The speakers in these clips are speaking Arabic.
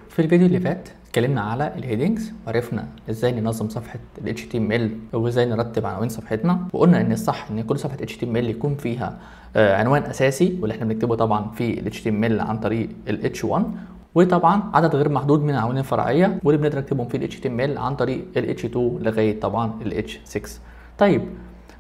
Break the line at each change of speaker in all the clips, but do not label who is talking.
في الفيديو اللي فات اتكلمنا على الهيدنجز وعرفنا ازاي ننظم صفحه ال HTML وازاي نرتب عناوين صفحتنا، وقلنا ان الصح ان كل صفحه HTML يكون فيها عنوان اساسي واللي احنا بنكتبه طبعا في ال HTML عن طريق ال H1، وطبعا عدد غير محدود من العناوين الفرعيه واللي بنقدر نكتبهم في ال HTML عن طريق ال H2 لغايه طبعا ال H6. طيب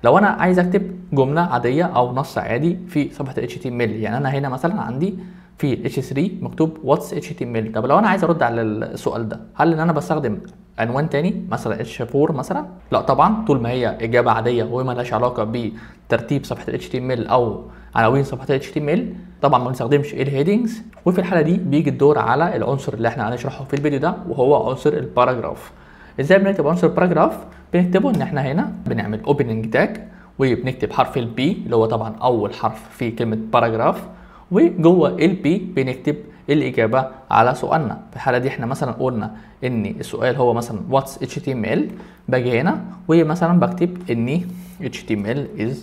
لو انا عايز اكتب جمله عاديه او نص عادي في صفحه ال HTML، يعني انا هنا مثلا عندي في H3 مكتوب واتس HTML. طب لو انا عايز ارد على السؤال ده، هل ان انا بستخدم عنوان تاني مثلا H4 مثلا؟ لا طبعا، طول ما هي اجابه عاديه وما لهاش علاقه بترتيب صفحه ال HTML او عناوين صفحه ال HTML طبعا ما بنستخدمش الهيدنجز. وفي الحاله دي بيجي الدور على العنصر اللي احنا هنشرحه في الفيديو ده، وهو عنصر الباراجراف. ازاي بنكتب عنصر الباراجراف؟ بنكتبه ان احنا هنا بنعمل اوبننج تاج وبنكتب حرف البي اللي هو طبعا اول حرف في كلمه باراجراف، وجوه البي بنكتب الاجابه على سؤالنا. في الحاله دي احنا مثلا قلنا ان السؤال هو مثلا واتس HTML، باجي هنا ومثلا بكتب ان HTML is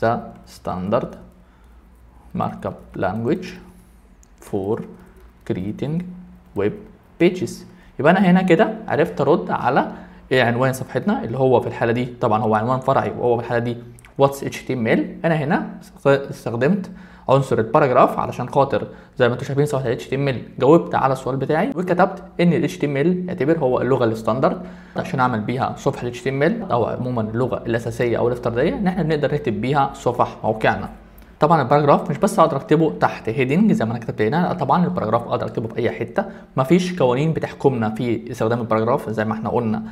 the standard markup language for creating web pages. يبقى انا هنا كده عرفت ارد على عنوان صفحتنا اللي هو في الحاله دي طبعا هو عنوان فرعي، وهو في الحاله دي واتس HTML. انا هنا استخدمت عنصر الباراجراف علشان خاطر زي ما انتم شايفين صفحه ال HTML جاوبت على السؤال بتاعي، وكتبت ان ال HTML يعتبر هو اللغه الستاندرد عشان اعمل بيها صفحه ال HTML، او عموما اللغه الاساسيه او الافتراضيه ان احنا بنقدر نكتب بيها صفح موقعنا. طبعا الباراجراف مش بس اقدر اكتبه تحت هيدنج زي ما انا كتبت هنا، طبعا الباراجراف اقدر اكتبه في اي حته، مفيش قوانين بتحكمنا في استخدام الباراجراف زي ما احنا قلنا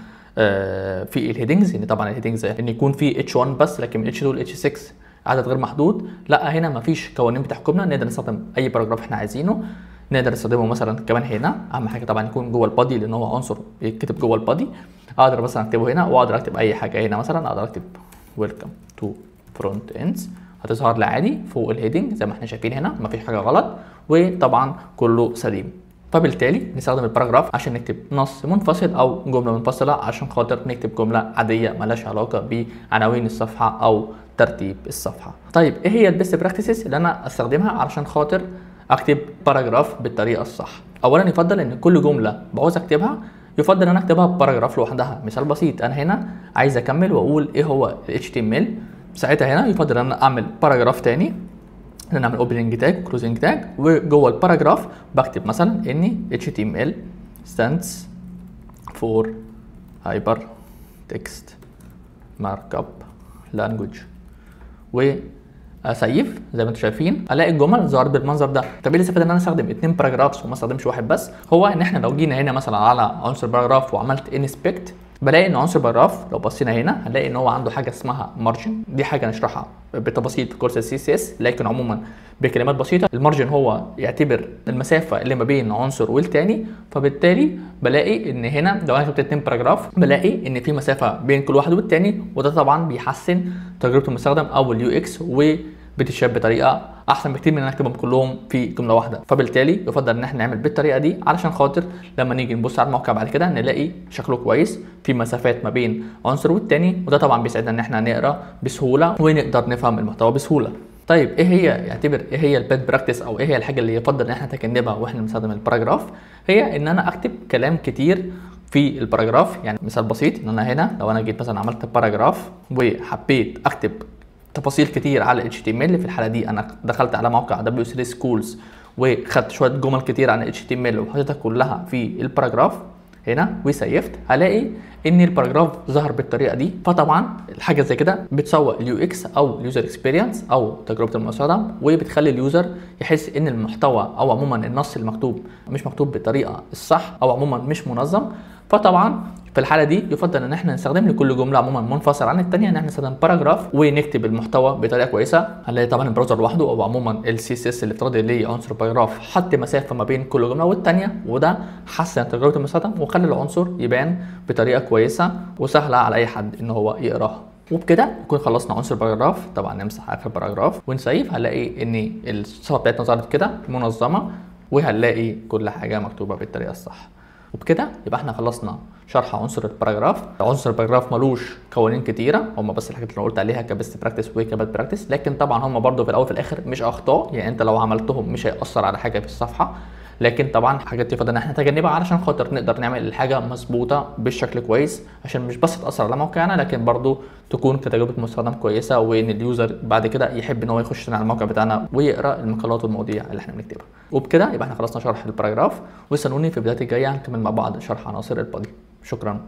في الهيدنجز، ان طبعا الهيدنجز ان يكون في H1 بس، لكن H2 ل H6 عدد غير محدود. لا هنا مفيش قوانين بتحكمنا، نقدر نستخدم اي باراجراف احنا عايزينه. نقدر نستخدمه مثلا كمان هنا، اهم حاجه طبعا يكون جوه البادي لان هو عنصر بيتكتب جوه البادي. اقدر مثلا اكتبه هنا واقدر اكتب اي حاجه هنا، مثلا اقدر اكتب ويلكم تو فرونت اندز، هتظهر لي عادي فوق الهيدنج زي ما احنا شايفين هنا، مفيش حاجه غلط وطبعا كله سليم. فبالتالي نستخدم الباراجراف عشان نكتب نص منفصل او جمله منفصله عشان خاطر نكتب جمله عاديه مالهاش علاقه بعناوين الصفحه او ترتيب الصفحه. طيب ايه هي البيست براكتسز اللي انا استخدمها علشان خاطر اكتب باراجراف بالطريقه الصح؟ اولا يفضل ان كل جمله بعوز اكتبها يفضل ان انا اكتبها باراجراف لوحدها. مثال بسيط، انا هنا عايز اكمل واقول ايه هو ال HTML، ساعتها هنا يفضل ان انا اعمل باراجراف تاني، ان انا اعمل اوبننج تاج وكلوزنج تاج، وجوه الباراجراف بكتب مثلا ان HTML stands for hypertext markup language، واسيف زي ما انتم شايفين الاقي الجمل ظهرت بالمنظر ده. طب ايه اللي استفاد ان انا استخدم 2 باراجرافز وما استخدمش واحد بس؟ هو ان احنا لو جينا هنا مثلا على عنصر باراجراف وعملت انسبكت، بلاقي ان عنصر باراجراف لو بصينا هنا هنلاقي ان هو عنده حاجه اسمها مارجن. دي حاجه نشرحها بالتفاصيل في كورس CSS، لكن عموما بكلمات بسيطه المارجن هو يعتبر المسافه اللي ما بين عنصر والتاني. فبالتالي بلاقي ان هنا لو انا كتبت 2 باراجراف بلاقي ان في مسافه بين كل واحد والتاني، وده طبعا بيحسن تجربه المستخدم او اليو اكس وبتتشاف بطريقه احسن بكتير من ان اكتبهم كلهم في جمله واحده. فبالتالي يفضل ان احنا نعمل بالطريقه دي علشان خاطر لما نيجي نبص على الموقع بعد كده نلاقي شكله كويس في مسافات ما بين عنصر والتاني، وده طبعا بيساعدنا ان احنا نقرا بسهوله ونقدر نفهم المحتوى بسهوله. طيب ايه هي الباد براكتس او ايه هي الحاجه اللي يفضل ان احنا نتجنبها واحنا بنستخدم الباراجراف؟ هي ان انا اكتب كلام كتير في الباراجراف. يعني مثال بسيط، ان انا هنا لو انا جيت مثلا عملت باراجراف وحبيت اكتب تفاصيل كتير على HTML، في الحاله دي انا دخلت على موقع W3 Schools وخدت شويه جمل كتير عن HTML وحطيتها كلها في الباراجراف هنا وسيفت، هلاقي ان الباراجراف ظهر بالطريقه دي. فطبعا الحاجه زي كده بتسوق اليو اكس او اليوزر اكسبيرينس او تجربه المستخدم، وبتخلي اليوزر يحس ان المحتوى او عموما النص المكتوب مش مكتوب بالطريقه الصح او عموما مش منظم. فطبعا في الحاله دي يفضل ان احنا نستخدم لكل جمله عموما منفصل عن الثانيه ان احنا نستخدم باراجراف ونكتب المحتوى بطريقه كويسه. هنلاقي طبعا البراوزر لوحده او عموما ال CSS الافتراضي لعنصر باراجراف حط مسافه ما بين كل جمله والثانيه، وده حسن تجربه المستخدم وخلى العنصر يبان بطريقه كويسه وسهله على اي حد ان هو يقراها. وبكده نكون خلصنا عنصر باراجراف. طبعا نمسح اخر باراجراف ونسيف، هنلاقي ان الصفحه بتاعتنا ظهرت كده منظمه وهنلاقي كل حاجه مكتوبه بالطريقه الصح. وبكده يبقى احنا خلصنا شرح عنصر الباراجراف. عنصر الباراجراف ملوش قوانين كتيره، هم بس الحاجات اللي انا قلت عليها كبست براكتس وكباد براكتس، لكن طبعا هم برده في الاول وفي الاخر مش اخطاء، يعني انت لو عملتهم مش هيأثر على حاجه في الصفحه. لكن طبعا الحاجات دي يفضل ان احنا نتجنبها علشان خاطر نقدر نعمل الحاجه مظبوطه بالشكل كويس، عشان مش بس تاثر على موقعنا لكن برضو تكون كتجربه مستخدم كويسه، وان اليوزر بعد كده يحب ان هو يخش على الموقع بتاعنا ويقرا المقالات والمواضيع اللي احنا بنكتبها. وبكده يبقى احنا خلصنا شرح الباراجراف، واستنوني في الفيديوهات الجايه نكمل مع بعض شرح عناصر البادي. شكرا.